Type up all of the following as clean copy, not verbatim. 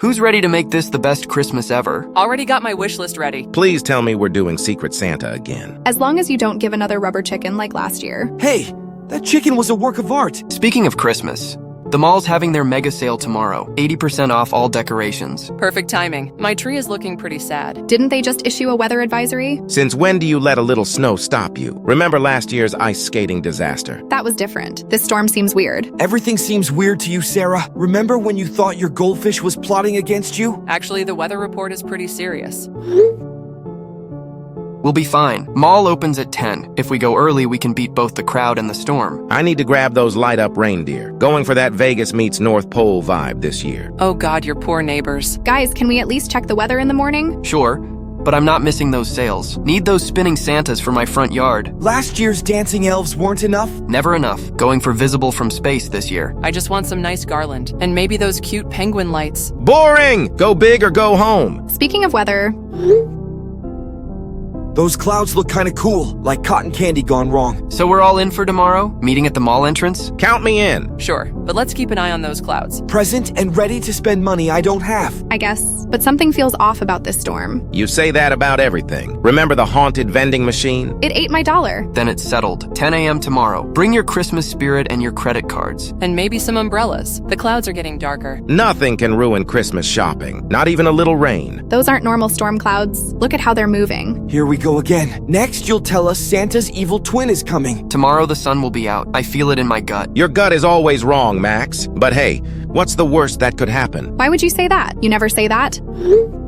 Who's ready to make this the best Christmas ever? Already got my wish list ready. Please tell me we're doing Secret Santa again. As long as you don't give another rubber chicken like last year. Hey, that chicken was a work of art. Speaking of Christmas, the mall's having their mega sale tomorrow. 80% off all decorations. Perfect timing. My tree is looking pretty sad. Didn't they just issue a weather advisory? Since when do you let a little snow stop you? Remember last year's ice skating disaster? That was different. This storm seems weird. Everything seems weird to you, Sarah. Remember when you thought your goldfish was plotting against you? Actually, the weather report is pretty serious. We'll be fine. Mall opens at 10. If we go early, we can beat both the crowd and the storm. I need to grab those light-up reindeer. Going for that Vegas meets North Pole vibe this year. Oh God, your poor neighbors. Guys, can we at least check the weather in the morning? Sure, but I'm not missing those sales. Need those spinning Santas for my front yard. Last year's dancing elves weren't enough? Never enough. Going for visible from space this year. I just want some nice garland. And maybe those cute penguin lights. Boring! Go big or go home. Speaking of weather, Those clouds look kinda cool, like cotton candy gone wrong. So we're all in for tomorrow? Meeting at the mall entrance? Count me in. Sure, but let's keep an eye on those clouds. Present and ready to spend money I don't have. I guess. But something feels off about this storm. You say that about everything. Remember the haunted vending machine? It ate my dollar. Then it's settled. 10 a.m. tomorrow. Bring your Christmas spirit and your credit cards. And maybe some umbrellas. The clouds are getting darker. Nothing can ruin Christmas shopping. Not even a little rain. Those aren't normal storm clouds. Look at how they're moving. Here we go again. Next, you'll tell us Santa's evil twin is coming. Tomorrow the sun will be out. I feel it in my gut. Your gut is always wrong, Max. But hey, what's the worst that could happen? Why would you say that? You never say that?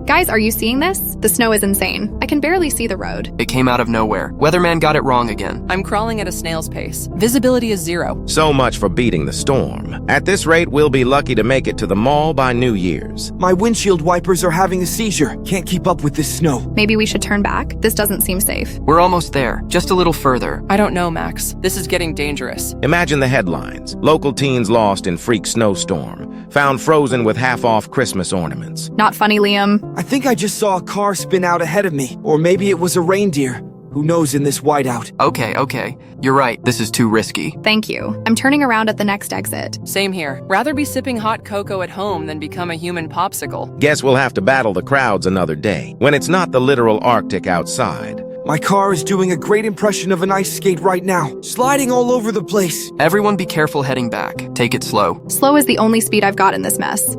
Guys, are you seeing this? The snow is insane. I can barely see the road. It came out of nowhere. Weatherman got it wrong again. I'm crawling at a snail's pace. Visibility is 0. So much for beating the storm. At this rate, we'll be lucky to make it to the mall by New Year's. My windshield wipers are having a seizure. Can't keep up with this snow. Maybe we should turn back? This doesn't seem safe. We're almost there. Just a little further. I don't know, Max. This is getting dangerous. Imagine the headlines. Local teens lost in freak snowstorm. Found frozen with half-off Christmas ornaments. Not funny, Liam. I think I just saw a car spin out ahead of me. Or maybe it was a reindeer. Who knows in this whiteout? Okay. You're right. This is too risky. Thank you. I'm turning around at the next exit. Same here. Rather be sipping hot cocoa at home than become a human popsicle. Guess we'll have to battle the crowds another day, when it's not the literal Arctic outside. My car is doing a great impression of an ice skate right now. Sliding all over the place. Everyone be careful heading back. Take it slow. Slow is the only speed I've got in this mess.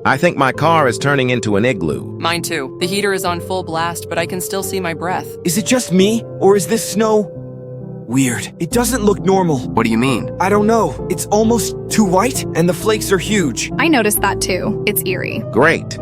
I think my car is turning into an igloo. Mine too. The heater is on full blast, but I can still see my breath. Is it just me? Or is this snow weird? It doesn't look normal. What do you mean? I don't know. It's almost too white, and the flakes are huge. I noticed that too. It's eerie. Great.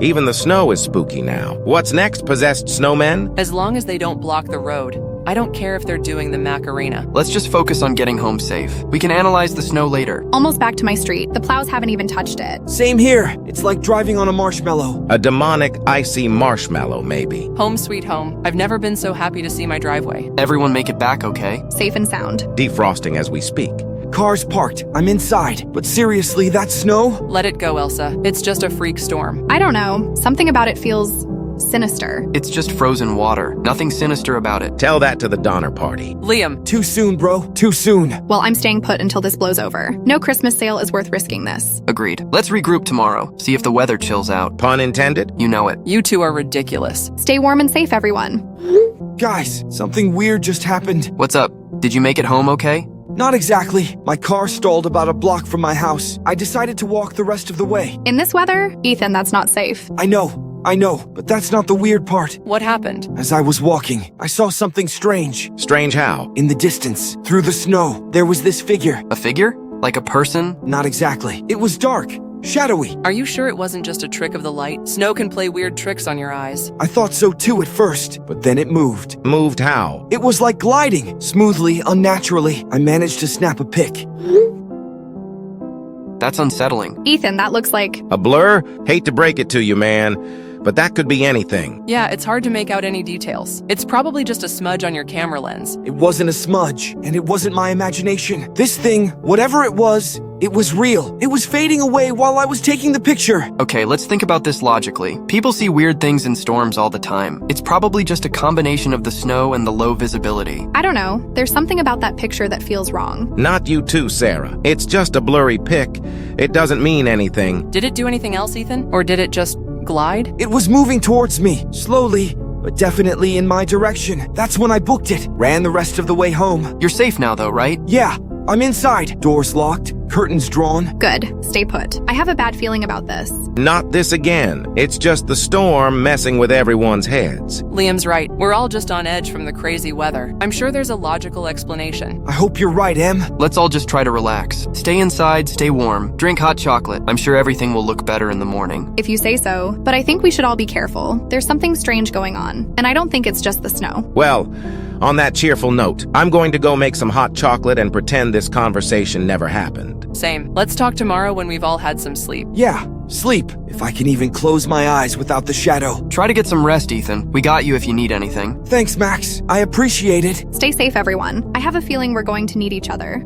Even the snow is spooky now. What's next, possessed snowmen? As long as they don't block the road. I don't care if they're doing the Macarena. Let's just focus on getting home safe. We can analyze the snow later. Almost back to my street. The plows haven't even touched it. Same here. It's like driving on a marshmallow. A demonic, icy marshmallow, maybe. Home sweet home. I've never been so happy to see my driveway. Everyone make it back, okay? Safe and sound. Defrosting as we speak. Car's parked. I'm inside. But seriously, that snow? Let it go, Elsa. It's just a freak storm. I don't know. Something about it feels sinister. It's just frozen water. Nothing sinister about it. Tell that to the Donner Party. Liam. Too soon, bro. Too soon. Well, I'm staying put until this blows over. No Christmas sale is worth risking this. Agreed. Let's regroup tomorrow. See if the weather chills out. Pun intended? You know it. You two are ridiculous. Stay warm and safe, everyone. Guys, something weird just happened. What's up? Did you make it home okay? Not exactly. My car stalled about a block from my house. I decided to walk the rest of the way. In this weather? Ethan, that's not safe. I know, but that's not the weird part. What happened? As I was walking, I saw something strange. Strange how? In the distance, through the snow, there was this figure. A figure? Like a person? Not exactly. It was dark, shadowy. Are you sure it wasn't just a trick of the light? Snow can play weird tricks on your eyes. I thought so too at first, but then it moved. Moved how? It was like gliding, smoothly, unnaturally. I managed to snap a pic. That's unsettling. Ethan, that looks like... A blur? Hate to break it to you, man. But that could be anything. Yeah, it's hard to make out any details. It's probably just a smudge on your camera lens. It wasn't a smudge, and it wasn't my imagination. This thing, whatever it was It was real. It was fading away while I was taking the picture. Okay, let's think about this logically. People see weird things in storms all the time. It's probably just a combination of the snow and the low visibility. I don't know. There's something about that picture that feels wrong. Not you too, Sarah. It's just a blurry pic. It doesn't mean anything. Did it do anything else, Ethan? Or did it just glide? It was moving towards me, slowly, but definitely in my direction. That's when I booked it. Ran the rest of the way home. You're safe now though, right? Yeah, I'm inside. Doors locked, curtains drawn. Good. Stay put. I have a bad feeling about this. Not this again. It's just the storm messing with everyone's heads. Liam's right. We're all just on edge from the crazy weather. I'm sure there's a logical explanation. I hope you're right, Em. Let's all just try to relax. Stay inside, stay warm, drink hot chocolate. I'm sure everything will look better in the morning. If you say so, but I think we should all be careful. There's something strange going on, and I don't think it's just the snow. Well, on that cheerful note, I'm going to go make some hot chocolate and pretend this conversation never happened. Same. Let's talk tomorrow when we've all had some sleep. Yeah, sleep. If I can even close my eyes without the shadow. Try to get some rest, Ethan. We got you if you need anything. Thanks, Max. I appreciate it. Stay safe, everyone. I have a feeling we're going to need each other.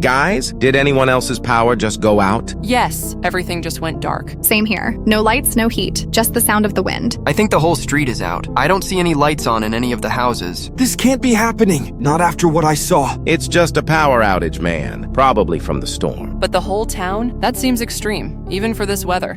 Guys, did anyone else's power just go out? Yes, everything just went dark. Same here. No lights, no heat. Just the sound of the wind. I think the whole street is out. I don't see any lights on in any of the houses. This can't be happening. Not after what I saw. It's just a power outage, man. Probably from the storm. But the whole town? That seems extreme, even for this weather.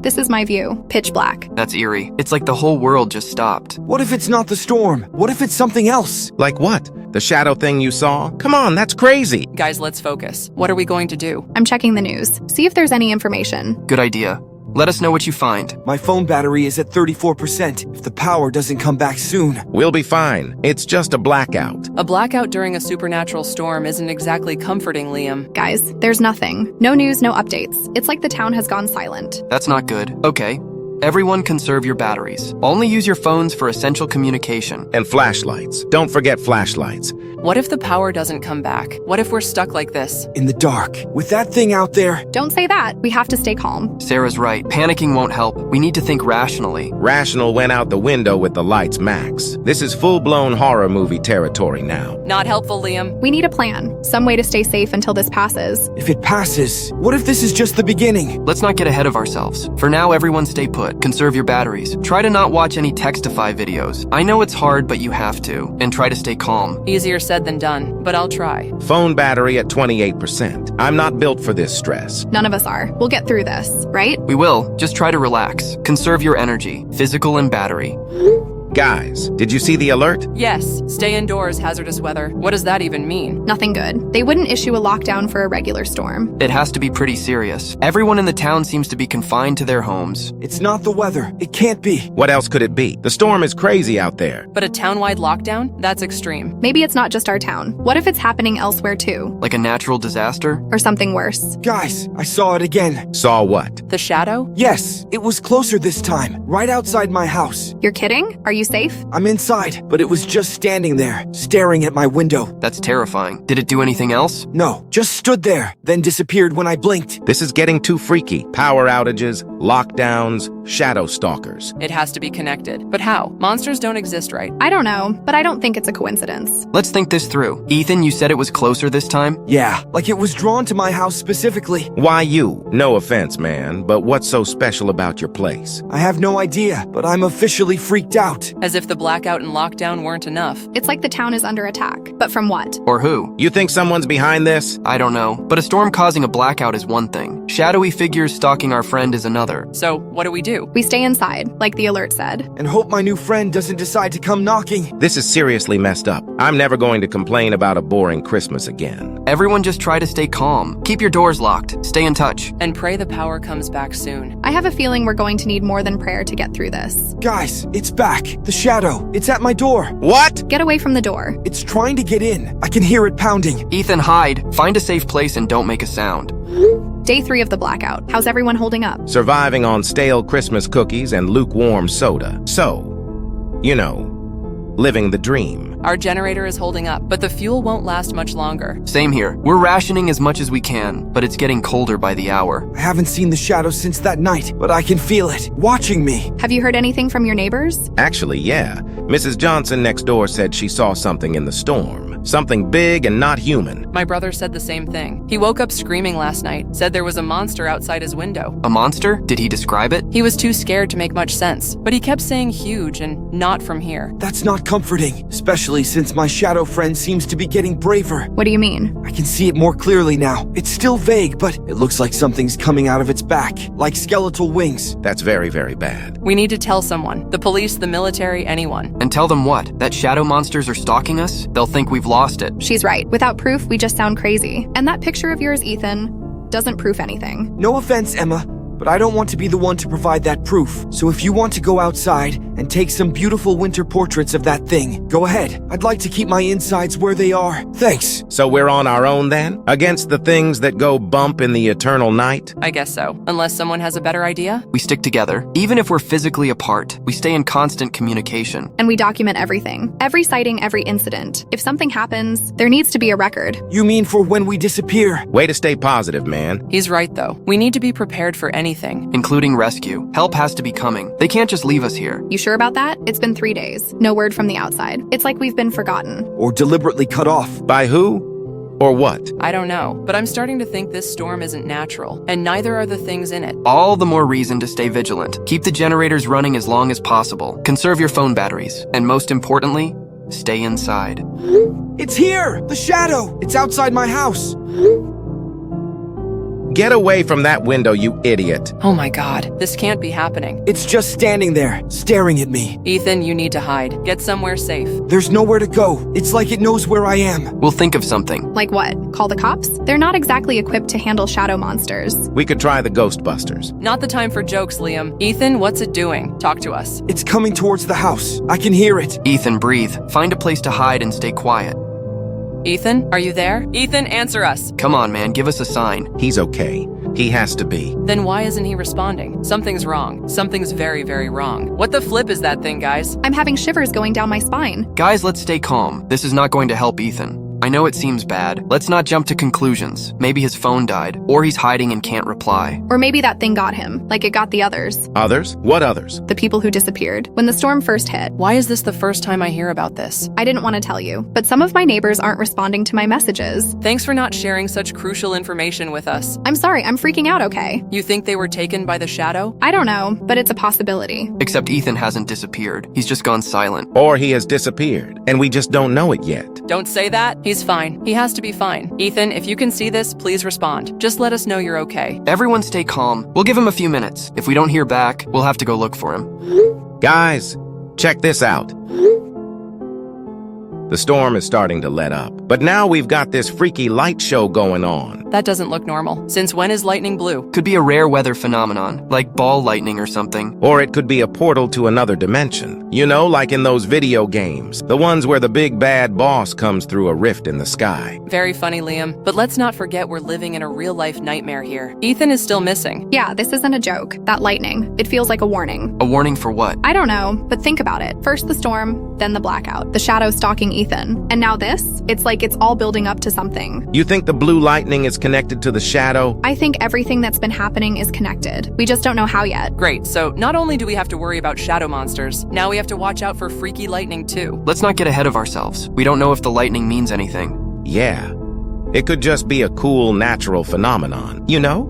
This is my view. Pitch black. That's eerie. It's like the whole world just stopped. What if it's not the storm? What if it's something else? Like what? The shadow thing you saw? Come on, that's crazy. Guys, let's focus. What are we going to do? I'm checking the news. See if there's any information. Good idea. Let us know what you find. My phone battery is at 34%. If the power doesn't come back soon. We'll be fine. It's just a blackout. A blackout during a supernatural storm isn't exactly comforting, Liam. Guys, there's nothing. No news, no updates. It's like the town has gone silent. That's not good. Okay. Everyone conserve your batteries. Only use your phones for essential communication. And flashlights. Don't forget flashlights. What if the power doesn't come back? What if we're stuck like this? In the dark. With that thing out there. Don't say that. We have to stay calm. Sarah's right. Panicking won't help. We need to think rationally. Rational went out the window with the lights max. This is full-blown horror movie territory now. Not helpful, Liam. We need a plan. Some way to stay safe until this passes. If it passes, what if this is just the beginning? Let's not get ahead of ourselves. For now, everyone stay put. Conserve your batteries. Try to not watch any Textify videos. I know it's hard, but you have to. And try to stay calm. Easier said than done, but I'll try. Phone battery at 28%. I'm not built for this stress. None of us are. We'll get through this, right? We will. Just try to relax. Conserve your energy, physical and battery. Guys, did you see the alert? Yes, stay indoors, hazardous weather. What does that even mean? Nothing good. They wouldn't issue a lockdown for a regular storm. It has to be pretty serious. Everyone in the town seems to be confined to their homes. It's not the weather. It can't be. What else could it be? The storm is crazy out there. But a town-wide lockdown? That's extreme. Maybe it's not just our town. What if it's happening elsewhere too? Like a natural disaster? Or something worse? Guys, I saw it again. Saw what? The shadow? Yes, it was closer this time. Right outside my house. You're kidding? Are you safe? I'm inside, but it was just standing there, staring at my window. That's terrifying. Did it do anything else? No, just stood there, then disappeared when I blinked. This is getting too freaky. Power outages, lockdowns, shadow stalkers. It has to be connected. But how? Monsters don't exist, right? I don't know, but I don't think it's a coincidence. Let's think this through. Ethan, you said it was closer this time? Yeah, like it was drawn to my house specifically. Why you? No offense, man, but what's so special about your place? I have no idea, but I'm officially freaked out. As if the blackout and lockdown weren't enough. It's like the town is under attack. But from what? Or who? You think someone's behind this? I don't know. But a storm causing a blackout is one thing. Shadowy figures stalking our friend is another. So, what do we do? We stay inside, like the alert said. And hope my new friend doesn't decide to come knocking. This is seriously messed up. I'm never going to complain about a boring Christmas again. Everyone just try to stay calm. Keep your doors locked. Stay in touch. And pray the power comes back soon. I have a feeling we're going to need more than prayer to get through this. Guys, it's back. The shadow. It's at my door. What? Get away from the door. It's trying to get in. I can hear it pounding. Ethan, hide. Find a safe place and don't make a sound. Day 3 of the blackout. How's everyone holding up? Surviving on stale Christmas cookies and lukewarm soda. So, you know, living the dream. Our generator is holding up, but the fuel won't last much longer. Same here. We're rationing as much as we can, but it's getting colder by the hour. I haven't seen the shadow since that night, but I can feel it, watching me. Have you heard anything from your neighbors? Actually, yeah. Mrs. Johnson next door said she saw something in the storm. Something big and not human. My brother said the same thing. He woke up screaming last night, said there was a monster outside his window. A monster? Did he describe it? He was too scared to make much sense, but he kept saying huge and not from here. That's not comforting, especially since my shadow friend seems to be getting braver. What do you mean? I can see it more clearly now. It's still vague, but it looks like something's coming out of its back, like skeletal wings. That's very, very bad. We need to tell someone. The police, the military, anyone. And tell them what? That shadow monsters are stalking us? They'll think we've lost it. She's right. Without proof, we just sound crazy. And that picture of yours, Ethan, doesn't prove anything. No offense, Emma, but I don't want to be the one to provide that proof. So if you want to go outside and take some beautiful winter portraits of that thing, go ahead. I'd like to keep my insides where they are. Thanks. So we're on our own then? Against the things that go bump in the eternal night? I guess so. Unless someone has a better idea? We stick together. Even if we're physically apart, we stay in constant communication. And we document everything. Every sighting, every incident. If something happens, there needs to be a record. You mean for when we disappear? Way to stay positive, man. He's right, though. We need to be prepared for anything. Including rescue. Help has to be coming. They can't just leave us here. You sure about that? It's been 3 days. No word from the outside. It's like we've been forgotten. Or deliberately cut off? By who? Or what? I don't know, but I'm starting to think this storm isn't natural, and neither are the things in it. All the more reason to stay vigilant. Keep the generators running as long as possible. Conserve your phone batteries. And most importantly, stay inside. It's here! The shadow! It's outside my house! Get away from that window, you idiot. Oh my god, this can't be happening. It's just standing there, staring at me. Ethan, you need to hide. Get somewhere safe. There's nowhere to go. It's like it knows where I am. We'll think of something. Like what? Call the cops? They're not exactly equipped to handle shadow monsters. We could try the Ghostbusters. Not the time for jokes, Liam. Ethan, what's it doing? Talk to us. It's coming towards the house. I can hear it. Ethan, breathe. Find a place to hide and stay quiet. Ethan, are you there? Ethan, answer us. Come on, man, give us a sign. He's okay. He has to be. Then why isn't he responding? Something's wrong. Something's very, very wrong. What the flip is that thing, guys? I'm having shivers going down my spine. Guys, let's stay calm. This is not going to help Ethan. I know it seems bad. Let's not jump to conclusions. Maybe his phone died, or he's hiding and can't reply. Or maybe that thing got him, like it got the others. Others? What others? The people who disappeared. When the storm first hit. Why is this the first time I hear about this? I didn't want to tell you, but some of my neighbors aren't responding to my messages. Thanks for not sharing such crucial information with us. I'm sorry, I'm freaking out, okay? You think they were taken by the shadow? I don't know, but it's a possibility. Except Ethan hasn't disappeared. He's just gone silent. Or he has disappeared, and we just don't know it yet. Don't say that. He's fine. He has to be fine. Ethan, if you can see this, please respond. Just let us know you're okay. Everyone stay calm. We'll give him a few minutes. If we don't hear back, we'll have to go look for him. Guys, check this out. The storm is starting to let up, but now we've got this freaky light show going on. That doesn't look normal. Since when is lightning blue? Could be a rare weather phenomenon, like ball lightning or something. Or it could be a portal to another dimension. You know, like in those video games, the ones where the big bad boss comes through a rift in the sky. Very funny, Liam. But let's not forget we're living in a real-life nightmare here. Ethan is still missing. Yeah, this isn't a joke. That lightning. It feels like a warning. A warning for what? I don't know, but think about it. First the storm, then the blackout, the shadow stalking Ethan. And now this? It's like it's all building up to something. You think the blue lightning is connected to the shadow? I think everything that's been happening is connected. We just don't know how yet. Great, so not only do we have to worry about shadow monsters, now we have to watch out for freaky lightning too. Let's not get ahead of ourselves. We don't know if the lightning means anything. Yeah. It could just be a cool natural phenomenon, you know?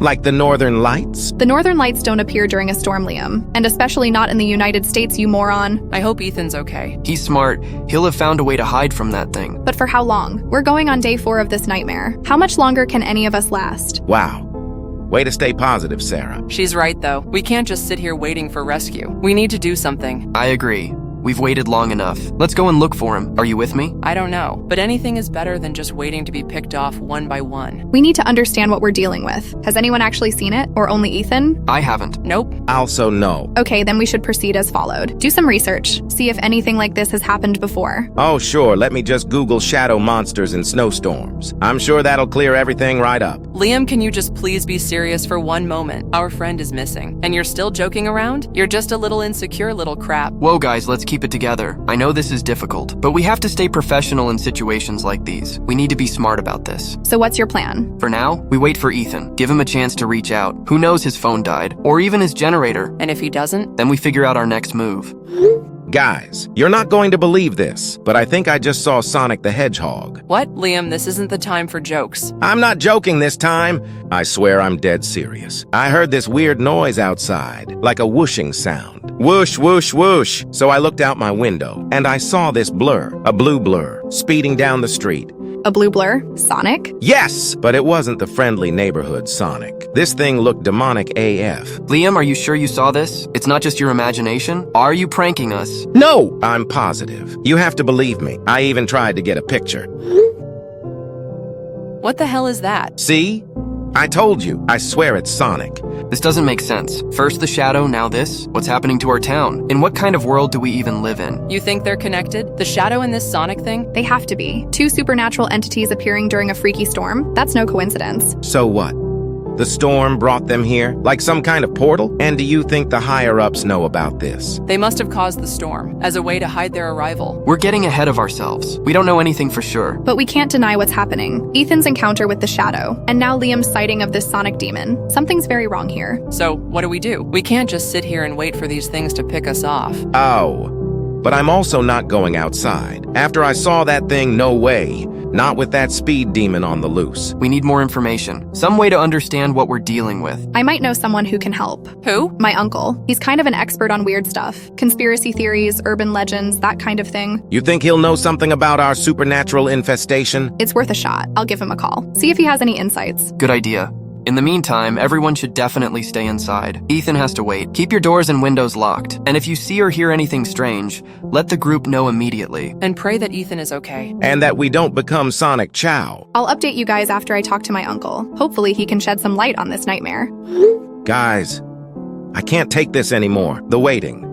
Like the Northern Lights? The Northern Lights don't appear during a storm, Liam. And especially not in the United States, you moron. I hope Ethan's okay. He's smart. He'll have found a way to hide from that thing. But for how long? We're going on day 4 of this nightmare. How much longer can any of us last? Wow. Way to stay positive, Sarah. She's right, though. We can't just sit here waiting for rescue. We need to do something. I agree. We've waited long enough. Let's go and look for him. Are you with me? I don't know, but anything is better than just waiting to be picked off one by one. We need to understand what we're dealing with. Has anyone actually seen it? Or only Ethan? I haven't. Nope. Also, no. Okay, then we should proceed as followed. Do some research. See if anything like this has happened before. Oh, sure. Let me just Google shadow monsters and snowstorms. I'm sure that'll clear everything right up. Liam, can you just please be serious for one moment? Our friend is missing. And you're still joking around? You're just a little insecure little crap. Whoa, guys, let's keep it together. I know this is difficult, but we have to stay professional in situations like these. We need to be smart about this. So what's your plan? For now, we wait for Ethan. Give him a chance to reach out. Who knows, his phone died, or even his generator. And if he doesn't? Then we figure out our next move. Guys, you're not going to believe this, but I think I just saw Sonic the Hedgehog. What? Liam, this isn't the time for jokes. I'm not joking this time. I swear I'm dead serious. I heard this weird noise outside, like a whooshing sound. Whoosh, whoosh, whoosh. So I looked out my window, and I saw this blur, a blue blur, speeding down the street. A blue blur? Sonic? Yes, but it wasn't the friendly neighborhood Sonic. This thing looked demonic AF. Liam, are you sure you saw this? It's not just your imagination? Are you pranking us? No, I'm positive. You have to believe me. I even tried to get a picture. What the hell is that? See? I told you. I swear it's Sonic. This doesn't make sense. First the shadow, now this? What's happening to our town? In what kind of world do we even live in? You think they're connected? The shadow and this Sonic thing? They have to be. Two supernatural entities appearing during a freaky storm? That's no coincidence. So what? The storm brought them here, like some kind of portal? And do you think the higher-ups know about this? They must have caused the storm, as a way to hide their arrival. We're getting ahead of ourselves. We don't know anything for sure. But we can't deny what's happening. Ethan's encounter with the shadow, and now Liam's sighting of this Sonic demon. Something's very wrong here. So, what do? We can't just sit here and wait for these things to pick us off. Oh. But I'm also not going outside. After I saw that thing, no way. Not with that speed demon on the loose. We need more information. Some way to understand what we're dealing with. I might know someone who can help. Who? My uncle. He's kind of an expert on weird stuff. Conspiracy theories, urban legends, that kind of thing. You think he'll know something about our supernatural infestation? It's worth a shot. I'll give him a call. See if he has any insights. Good idea. In the meantime, everyone should definitely stay inside. Ethan has to wait. Keep your doors and windows locked. And if you see or hear anything strange, let the group know immediately. And pray that Ethan is okay. And that we don't become Sonic Chow. I'll update you guys after I talk to my uncle. Hopefully he can shed some light on this nightmare. Guys, I can't take this anymore. The waiting.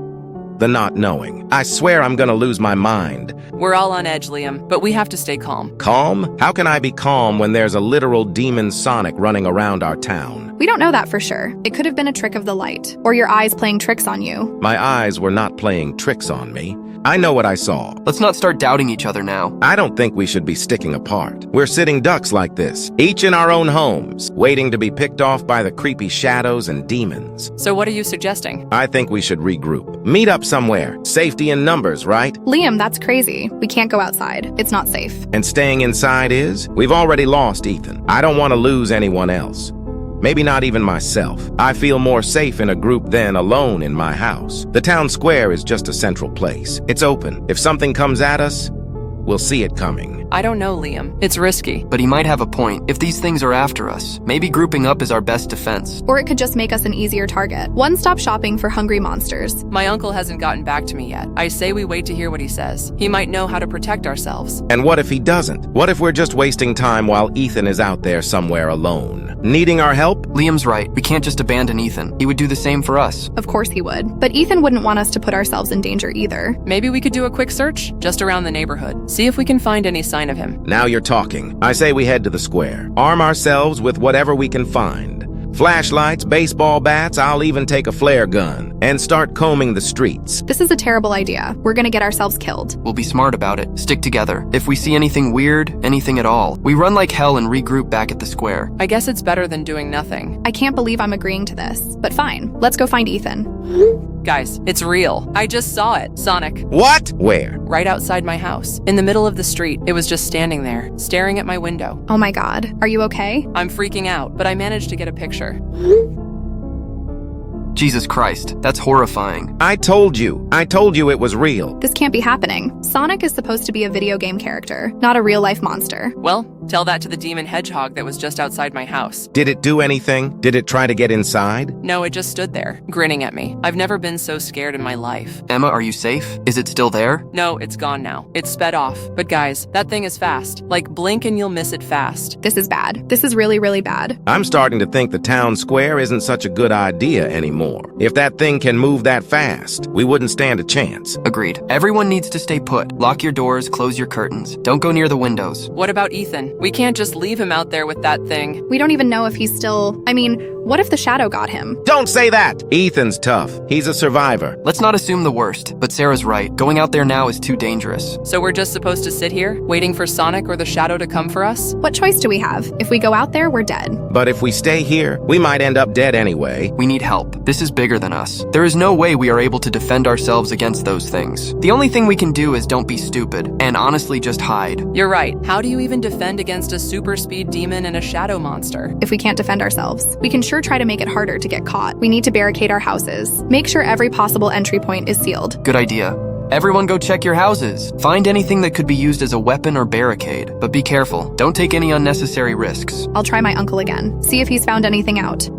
The not knowing. I swear I'm gonna lose my mind. We're all on edge, Liam, but we have to stay calm. Calm? How can I be calm when there's a literal demon Sonic running around our town? We don't know that for sure. It could have been a trick of the light, or your eyes playing tricks on you. My eyes were not playing tricks on me. I know what I saw. Let's not start doubting each other now. I don't think we should be sticking apart. We're sitting ducks like this, each in our own homes, waiting to be picked off by the creepy shadows and demons. So what are you suggesting? I think we should regroup. Meet up somewhere. Safety in numbers, right? Liam, that's crazy. We can't go outside. It's not safe. And staying inside is? We've already lost Ethan. I don't want to lose anyone else. Maybe not even myself. I feel more safe in a group than alone in my house. The town square is just a central place. It's open. If something comes at us, we'll see it coming. I don't know, Liam. It's risky. But he might have a point. If these things are after us, maybe grouping up is our best defense. Or it could just make us an easier target. One-stop shopping for hungry monsters. My uncle hasn't gotten back to me yet. I say we wait to hear what he says. He might know how to protect ourselves. And what if he doesn't? What if we're just wasting time while Ethan is out there somewhere alone? Needing our help? Liam's right. We can't just abandon Ethan. He would do the same for us. Of course he would. But Ethan wouldn't want us to put ourselves in danger either. Maybe we could do a quick search, just around the neighborhood. See if we can find any sign of him. Now you're talking. I say we head to the square. Arm ourselves with whatever we can find. Flashlights, baseball bats, I'll even take a flare gun. And start combing the streets. This is a terrible idea. We're gonna get ourselves killed. We'll be smart about it. Stick together. If we see anything weird, anything at all, we run like hell and regroup back at the square. I guess it's better than doing nothing. I can't believe I'm agreeing to this. But fine. Let's go find Ethan. Guys, it's real. I just saw it. Sonic. What? Where? Right outside my house. In the middle of the street. It was just standing there, staring at my window. Oh my god. Are you okay? I'm freaking out, but I managed to get a picture. Jesus Christ, that's horrifying. I told you it was real. This can't be happening. Sonic is supposed to be a video game character, not a real-life monster. Well, tell that to the demon hedgehog that was just outside my house. Did it do anything? Did it try to get inside? No, it just stood there, grinning at me. I've never been so scared in my life. Emma, are you safe? Is it still there? No, it's gone now. It's sped off. But guys, that thing is fast. Like, blink and you'll miss it fast. This is bad. This is really, really bad. I'm starting to think the town square isn't such a good idea anymore. If that thing can move that fast, we wouldn't stand a chance. Agreed. Everyone needs to stay put. Lock your doors, close your curtains. Don't go near the windows. What about Ethan? Ethan. We can't just leave him out there with that thing. We don't even know if he's still. What if the shadow got him? Don't say that! Ethan's tough. He's a survivor. Let's not assume the worst, but Sarah's right. Going out there now is too dangerous. So we're just supposed to sit here, waiting for Sonic or the shadow to come for us? What choice do we have? If we go out there, we're dead. But if we stay here, we might end up dead anyway. We need help. This is bigger than us. There is no way we are able to defend ourselves against those things. The only thing we can do is don't be stupid, and honestly just hide. You're right. How do you even defend against a super speed demon and a shadow monster? If we can't defend ourselves, we can sure try to make it harder to get caught. We need to barricade our houses. Make sure every possible entry point is sealed. Good idea. Everyone go check your houses. Find anything that could be used as a weapon or barricade. But be careful. Don't take any unnecessary risks. I'll try my uncle again. See if he's found anything out.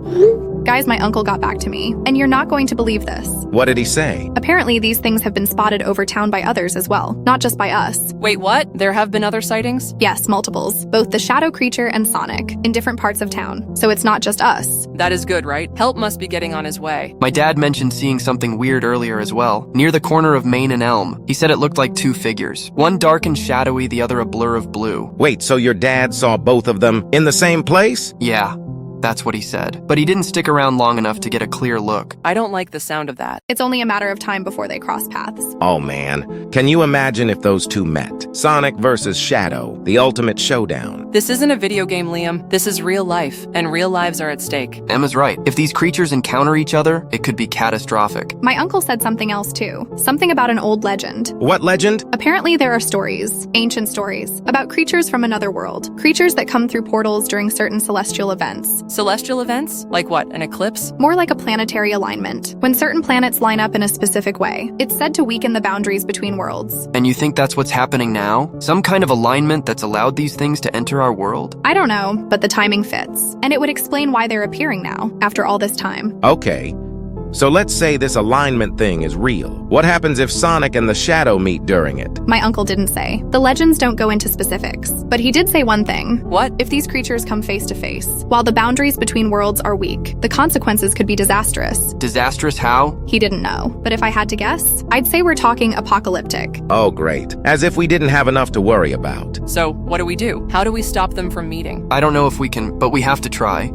Guys, my uncle got back to me, and you're not going to believe this. What did he say? Apparently, these things have been spotted over town by others as well, not just by us. Wait, what? There have been other sightings? Yes, multiples. Both the shadow creature and Sonic, in different parts of town. So it's not just us. That is good, right? Help must be getting on his way. My dad mentioned seeing something weird earlier as well, near the corner of Main and Elm. He said it looked like two figures. One dark and shadowy, the other a blur of blue. Wait, so your dad saw both of them in the same place? Yeah. That's what he said. But he didn't stick around long enough to get a clear look. I don't like the sound of that. It's only a matter of time before they cross paths. Oh man, can you imagine if those two met? Sonic versus Shadow, the ultimate showdown. This isn't a video game, Liam. This is real life, and real lives are at stake. Emma's right. If these creatures encounter each other, it could be catastrophic. My uncle said something else too. Something about an old legend. What legend? Apparently there are stories, ancient stories, about creatures from another world. Creatures that come through portals during certain celestial events. Celestial events? Like what, an eclipse? More like a planetary alignment. When certain planets line up in a specific way, it's said to weaken the boundaries between worlds. And you think that's what's happening now? Some kind of alignment that's allowed these things to enter our world? I don't know, but the timing fits. And it would explain why they're appearing now, after all this time. Okay. So let's say this alignment thing is real. What happens if Sonic and the Shadow meet during it? My uncle didn't say. The legends don't go into specifics. But he did say one thing. What? If these creatures come face to face, while the boundaries between worlds are weak, the consequences could be disastrous. Disastrous how? He didn't know. But if I had to guess, I'd say we're talking apocalyptic. Oh, great. As if we didn't have enough to worry about. So, what do we do? How do we stop them from meeting? I don't know if we can, but we have to try.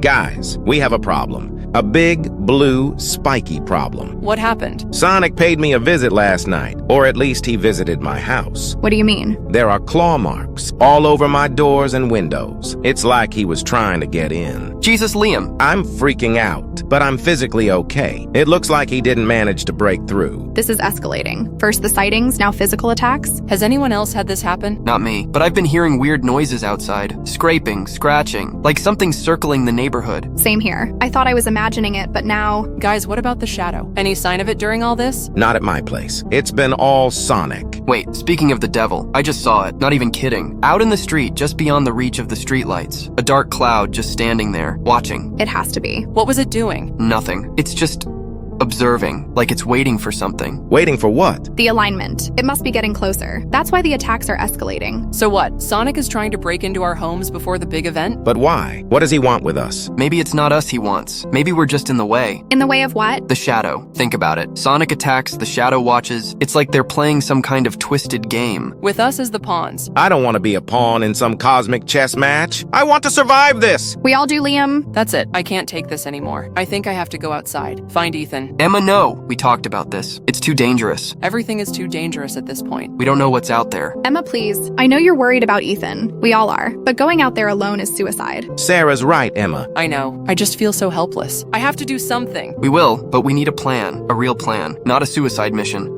Guys, we have a problem. A big, blue, spiky problem. What happened? Sonic paid me a visit last night, or at least he visited my house. What do you mean? There are claw marks all over my doors and windows. It's like he was trying to get in. Jesus, Liam. I'm freaking out, but I'm physically okay. It looks like he didn't manage to break through. This is escalating. First the sightings, now physical attacks. Has anyone else had this happen? Not me, but I've been hearing weird noises outside. Scraping, scratching, like something's circling the neighborhood. Same here. I thought I was imagining it, but now... Guys, what about the shadow? Any sign of it during all this? Not at my place. It's been all Sonic. Wait, speaking of the devil, I just saw it. Not even kidding. Out in the street, just beyond the reach of the streetlights. A dark cloud just standing there, watching. It has to be. What was it doing? Nothing. It's just observing, like it's waiting for something. Waiting for what? The alignment. It must be getting closer. That's why the attacks are escalating. So what? Sonic is trying to break into our homes before the big event? But why? What does he want with us? Maybe it's not us he wants. Maybe we're just in the way. In the way of what? The shadow. Think about it. Sonic attacks, the shadow watches. It's like they're playing some kind of twisted game. With us as the pawns. I don't want to be a pawn in some cosmic chess match. I want to survive this. We all do, Liam. That's it. I can't take this anymore. I think I have to go outside. Find Ethan. Emma, no. We talked about this. It's too dangerous. Everything is too dangerous at this point. We don't know what's out there. Emma, please. I know you're worried about Ethan. We all are. But going out there alone is suicide. Sarah's right, Emma. I know. I just feel so helpless. I have to do something. We will, but we need a plan. A real plan. Not a suicide mission.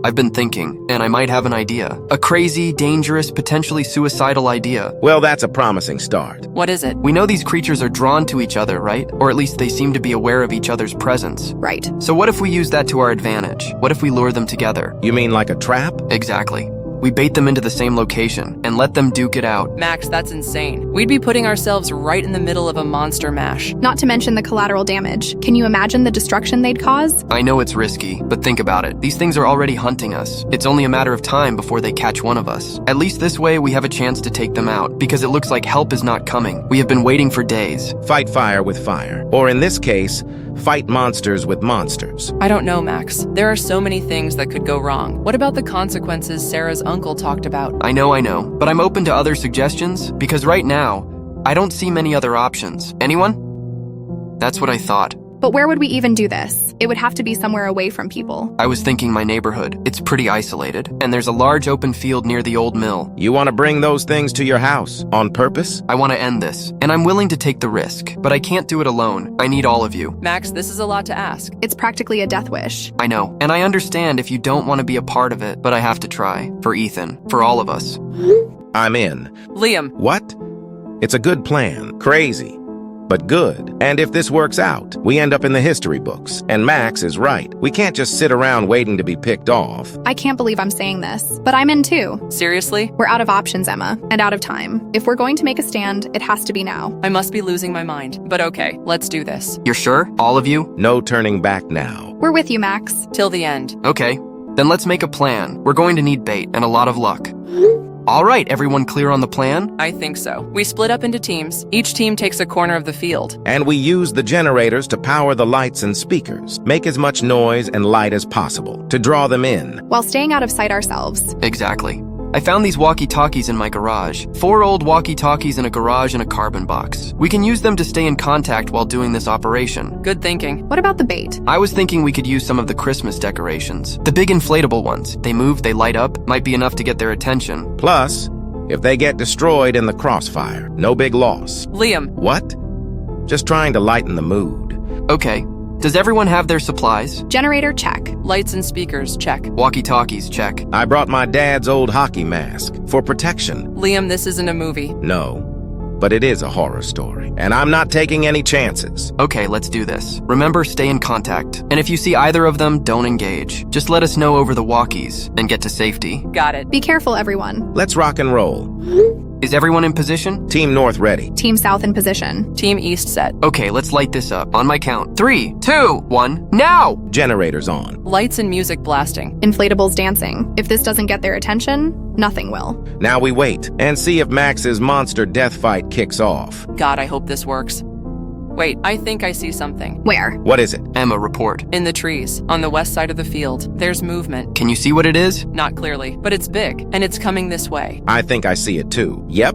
I've been thinking, and I might have an idea. A crazy, dangerous, potentially suicidal idea. Well, that's a promising start. What is it? We know these creatures are drawn to each other, right? Or at least they seem to be aware of each other's presence. Right. So what if we use that to our advantage? What if we lure them together? You mean like a trap? Exactly. We bait them into the same location and let them duke it out. Max, that's insane. We'd be putting ourselves right in the middle of a monster mash. Not to mention the collateral damage. Can you imagine the destruction they'd cause? I know it's risky, but think about it. These things are already hunting us. It's only a matter of time before they catch one of us. At least this way we have a chance to take them out, because it looks like help is not coming. We have been waiting for days. Fight fire with fire. Or in this case, fight monsters with monsters. I don't know, Max. There are so many things that could go wrong. What about the consequences Sarah's uncle talked about? I know, but I'm open to other suggestions because right now, I don't see many other options. Anyone? That's what I thought. But where would we even do this? It would have to be somewhere away from people. I was thinking my neighborhood. It's pretty isolated, and there's a large open field near the old mill. You want to bring those things to your house on purpose? I want to end this, and I'm willing to take the risk, but I can't do it alone. I need all of you. Max, this is a lot to ask. It's practically a death wish. I know, and I understand if you don't want to be a part of it, but I have to try. For Ethan, for all of us. I'm in. Liam. What? It's a good plan. Crazy, but good. And if this works out, we end up in the history books. And Max is right. We can't just sit around waiting to be picked off. I can't believe I'm saying this, but I'm in too. Seriously? We're out of options, Emma, and out of time. If we're going to make a stand, it has to be now. I must be losing my mind. But okay, let's do this. You're sure? All of you? No turning back now. We're with you, Max. Till the end. Okay, then let's make a plan. We're going to need bait and a lot of luck. All right, everyone clear on the plan? I think so. We split up into teams. Each team takes a corner of the field. And we use the generators to power the lights and speakers. Make as much noise and light as possible to draw them in. While staying out of sight ourselves. Exactly. I found these walkie-talkies in my garage. 4 old walkie-talkies in a garage and a carbon box. We can use them to stay in contact while doing this operation. Good thinking. What about the bait? I was thinking we could use some of the Christmas decorations. The big inflatable ones. They move, they light up, might be enough to get their attention. Plus, if they get destroyed in the crossfire, no big loss. Liam. What? Just trying to lighten the mood. Okay. Does everyone have their supplies? Generator, check. Lights and speakers, check. Walkie-talkies, check. I brought my dad's old hockey mask for protection. Liam, this isn't a movie. No, but it is a horror story, and I'm not taking any chances. Okay, let's do this. Remember, stay in contact. And if you see either of them, don't engage. Just let us know over the walkies and get to safety. Got it. Be careful, everyone. Let's rock and roll. Is everyone in position? Team North ready. Team South in position. Team East set. Okay, let's light this up. On my count. 3, 2, 1, now! Generators on. Lights and music blasting. Inflatables dancing. If this doesn't get their attention, nothing will. Now we wait and see if Max's monster death fight kicks off. God, I hope this works. Wait, I think I see something. Where? What is it? Emma, report. In the trees, on the west side of the field, there's movement. Can you see what it is? Not clearly, but it's big, and it's coming this way. I think I see it too. Yep.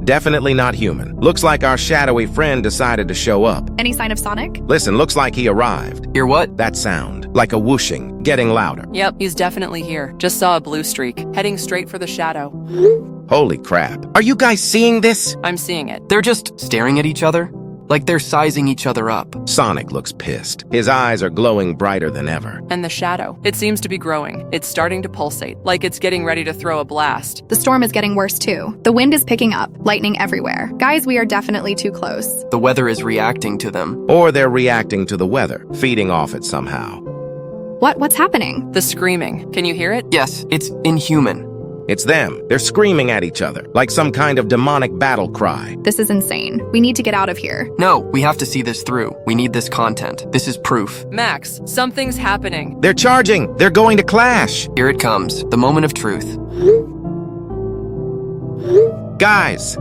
Definitely not human. Looks like our shadowy friend decided to show up. Any sign of Sonic? Listen, looks like he arrived. Hear what? That sound, like a whooshing, getting louder. Yep, he's definitely here. Just saw a blue streak, heading straight for the shadow. Holy crap. Are you guys seeing this? I'm seeing it. They're just staring at each other, like they're sizing each other up. Sonic looks pissed. His eyes are glowing brighter than ever. And the shadow. It seems to be growing. It's starting to pulsate, like it's getting ready to throw a blast. The storm is getting worse too. The wind is picking up, lightning everywhere. Guys, we are definitely too close. The weather is reacting to them. Or they're reacting to the weather, feeding off it somehow. What's happening? The screaming. Can you hear it? Yes, it's inhuman. It's them. They're screaming at each other, like some kind of demonic battle cry. This is insane. We need to get out of here. No, we have to see this through. We need this content. This is proof. Max, something's happening. They're charging! They're going to clash! Here it comes, the moment of truth. Guys,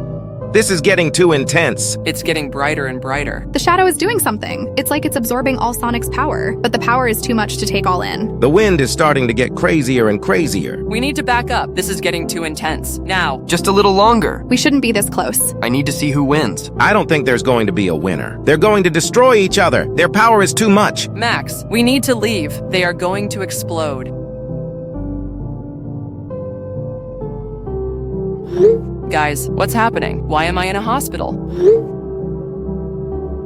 this is getting too intense. It's getting brighter and brighter. The shadow is doing something. It's like it's absorbing all Sonic's power, but the power is too much to take all in. The wind is starting to get crazier and crazier. We need to back up. This is getting too intense. Now. Just a little longer. We shouldn't be this close. I need to see who wins. I don't think there's going to be a winner. They're going to destroy each other. Their power is too much. Max, we need to leave. They are going to explode. Guys, what's happening? Why am I in a hospital?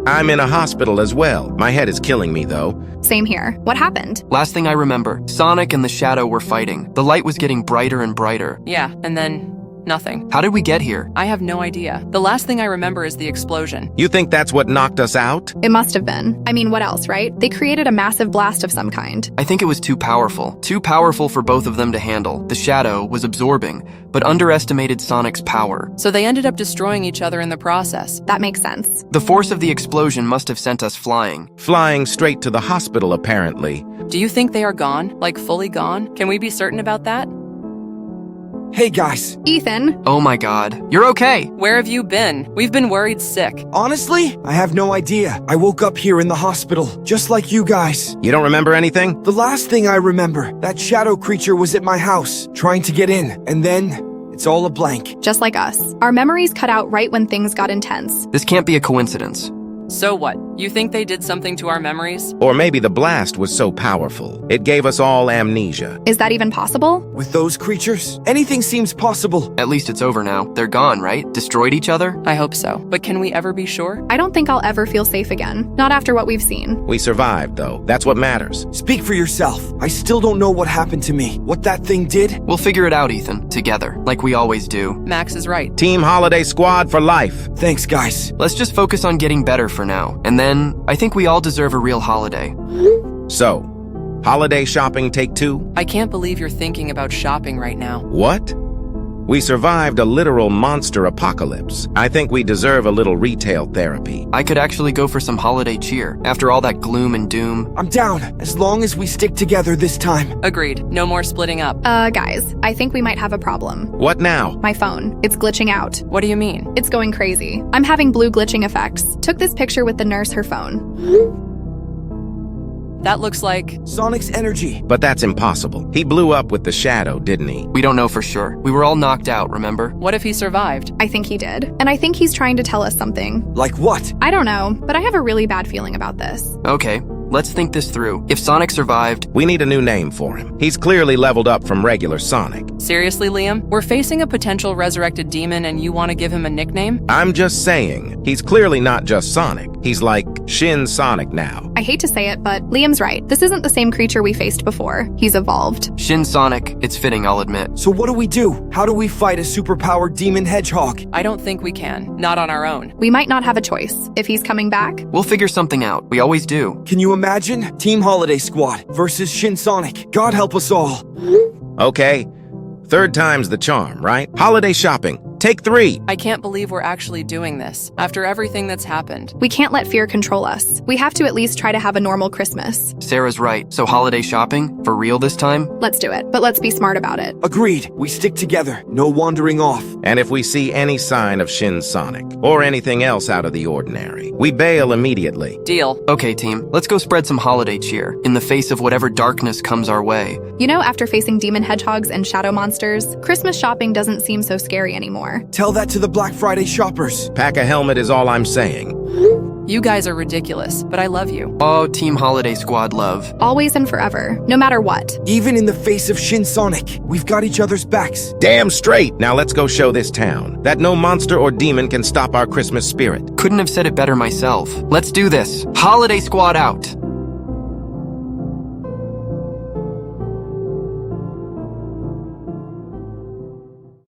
I'm in a hospital as well. My head is killing me, though. Same here. What happened? Last thing I remember, Sonic and the Shadow were fighting. The light was getting brighter and brighter. Yeah, and then nothing. How did we get here? I have no idea. The last thing I remember is the explosion. You think that's what knocked us out? It must have been. I mean, what else, right? They created a massive blast of some kind. I think it was too powerful. Too powerful for both of them to handle. The Shadow was absorbing, but underestimated Sonic's power. So they ended up destroying each other in the process. That makes sense. The force of the explosion must have sent us flying. Flying straight to the hospital, apparently. Do you think they are gone? Like fully gone? Can we be certain about that? Hey guys. Ethan, Oh my god. You're okay. Where have you been? We've been worried sick. Honestly, I have no idea. I woke up here in the hospital, just like you guys. You don't remember anything? The last thing I remember, that shadow creature was at my house, trying to get in, and then it's all a blank. just like us. Our memories cut out right when things got intense. This can't be a coincidence. So what? You think they did something to our memories? Or maybe the blast was so powerful, it gave us all amnesia. Is that even possible? With those creatures, anything seems possible. At least it's over now. They're gone, right? Destroyed each other? I hope so. But can we ever be sure? I don't think I'll ever feel safe again. Not after what we've seen. We survived, though. That's what matters. Speak for yourself. I still don't know what happened to me. What that thing did? We'll figure it out, Ethan. Together. Like we always do. Max is right. Team Holiday Squad for life. Thanks, guys. Let's just focus on getting better for now. And then, I think we all deserve a real holiday. So, holiday shopping take 2? I can't believe you're thinking about shopping right now. What? We survived a literal monster apocalypse. I think we deserve a little retail therapy. I could actually go for some holiday cheer. After all that gloom and doom. I'm down, as long as we stick together this time. Agreed. No more splitting up. Guys, I think we might have a problem. What now? My phone. It's glitching out. What do you mean? It's going crazy. I'm having blue glitching effects. Took this picture with the nurse her phone. That looks like... Sonic's energy. But that's impossible. He blew up with the shadow, didn't he? We don't know for sure. We were all knocked out, remember? What if he survived? I think he did. And I think he's trying to tell us something. Like what? I don't know, but I have a really bad feeling about this. Okay, let's think this through. If Sonic survived, We need a new name for him. He's clearly leveled up from regular Sonic. Seriously, Liam? We're facing a potential resurrected demon and you want to give him a nickname? I'm just saying, he's clearly not just Sonic. He's like Shin Sonic now. I hate to say it, but Liam's right. This isn't the same creature we faced before. He's evolved. Shin Sonic, it's fitting, I'll admit. So what do? How do we fight a superpowered demon hedgehog? I don't think we can. Not on our own. We might not have a choice. If he's coming back, We'll figure something out. We always do. Can you imagine? Team Holiday Squad versus Shin Sonic. God help us all. Okay, third time's the charm, right? Holiday shopping. Take 3. I can't believe we're actually doing this. After everything that's happened. we can't let fear control us. We have to at least try to have a normal Christmas. Sarah's right. So holiday shopping? For real this time? Let's do it, but let's be smart about it. Agreed. We stick together. No wandering off. And if we see any sign of Shin Sonic, or anything else out of the ordinary, we bail immediately. Deal. Okay, team, let's go spread some holiday cheer in the face of whatever darkness comes our way. You know, after facing demon hedgehogs and shadow monsters, Christmas shopping doesn't seem so scary anymore. Tell that to the Black Friday shoppers. Pack a helmet is all I'm saying. You guys are ridiculous, but I love you. Oh, Team Holiday Squad love. Always and forever, no matter what. Even in the face of Shin Sonic, we've got each other's backs. Damn straight! Now let's go show this town that no monster or demon can stop our Christmas spirit. Couldn't have said it better myself. Let's do this. Holiday Squad out.